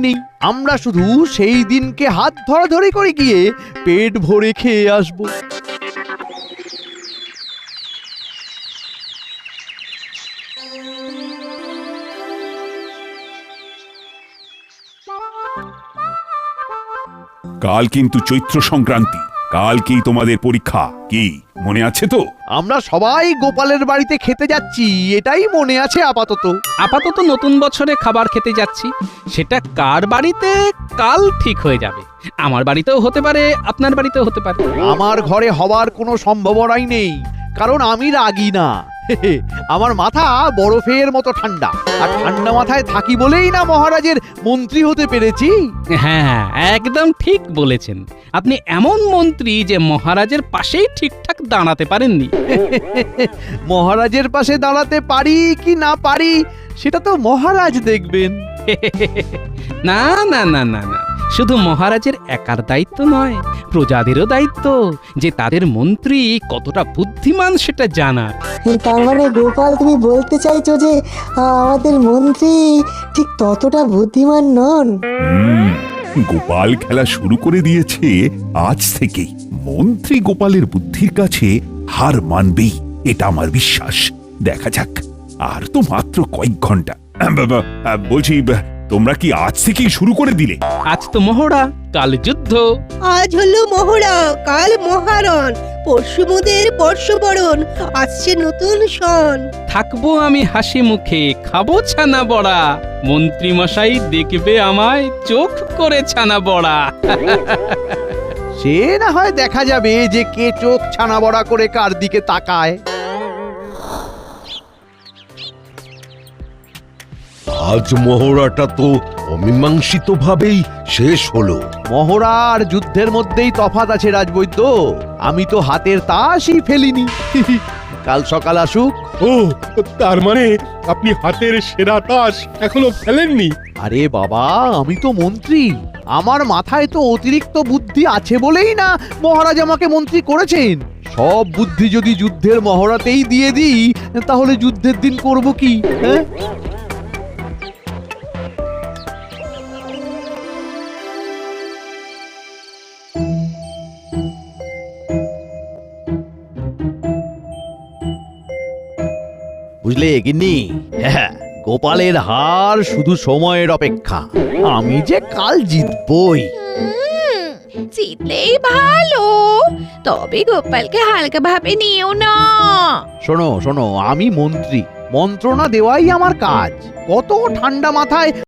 নেই। আমরা শুধু সেই দিনকে হাত ধরাধরি করে গিয়ে পেট ভরে খেয়ে আসবো। কাল কিন্তু চৈত্র সংক্রান্তি, কালকেই তোমাদের পরীক্ষা, কি মনে আছে তো? আমরা সবাই গোপালের বাড়িতে খেতে যাচ্ছি, এটাই মনে আছে আপাতত। আপাতত নতুন বছরে খাবার খেতে যাচ্ছি, সেটা কার বাড়িতে কাল ঠিক হয়ে যাবে। আমার বাড়িতেও হতে পারে, আপনার বাড়িতেও হতে পারে। আমার ঘরে হওয়ার কোনো সম্ভাবনাই নেই, কারণ আমি রাগী না। আমার মাথা বরফের মতো ঠান্ডা, আর ঠান্ডা মাথায় থাকি বলেই না মহারাজের মন্ত্রী হতে পেরেছি। হ্যাঁ, একদম ঠিক বলেছেন। আপনি এমন মন্ত্রী যে মহারাজের পাশেই ঠিকঠাক দাঁড়াতে পারেননি। মহারাজের পাশে দাঁড়াতে পারি কি না পারি সেটা তো মহারাজ দেখবেন। না না না না না, শুধু মহারাজের একার দায়িত্ব নয়, প্রজাদেরও দায়িত্ব যে তাদের মন্ত্রী কতটা বুদ্ধিমান সেটা জানা। তার মানে গোপাল, তুমি বলতে চাইছো যে আমাদের মন্ত্রী ঠিক ততটা বুদ্ধিমান নন? গোপাল খেলা শুরু করে দিয়েছে আজ থেকেই। মন্ত্রী গোপালের বুদ্ধির কাছে হার মানবেই, এটা আমার বিশ্বাস। দেখা যাক, আর তো মাত্র কয়েক ঘন্টা। বলছি, তোমরা কি আজ থেকেই শুরু করে দিলে? আজ তো মহড়া, কাল যুদ্ধ। আজ হলো মহড়া, কাল মহারণ, পরশু মোদের বর্ষবরণ, আসছে নতুন সন। থাকবো আমি হাসি মুখে, খাবো ছানা বড়া, মন্ত্রী মশাই দেখবে আমায় চোখ করে ছানা বড়া। সে না হয় দেখা যাবে যে কে চোখ ছানা বড়া করে কার দিকে তাকায়। আজ মহড়াটা তো অমীমাংসিত ভাবেই শেষ হলো। মহড়া আর যুদ্ধের মধ্যেই তফাৎ আছে রাজবৈদ্য। আমি তো হাতের তাসই ফেলিনি। কাল সকাল আসুক। ও, তার মানে আপনি হাতের সেরা তাস এখনো ফেলেননি? আরে বাবা, আমি তো মন্ত্রী, আমার মাথায় তো অতিরিক্ত বুদ্ধি আছে বলেই না মহারাজ আমাকে মন্ত্রী করেছেন। সব বুদ্ধি যদি যুদ্ধের মহড়াতেই দিয়ে দিই, তাহলে যুদ্ধের দিন করব কি? হ্যাঁ, বুঝলে গিন্নি? হ্যাঁ, গোপালের হার শুধু সময়ের অপেক্ষা। আমি যে কাল জিতবই। জিতলেই ভালো, তবে গোপালকে হালকা ভাবে নিও না। শোনো শোনো, আমি মন্ত্রী, মন্ত্রণা দেওয়াই আমার কাজ। কত ঠান্ডা মাথায়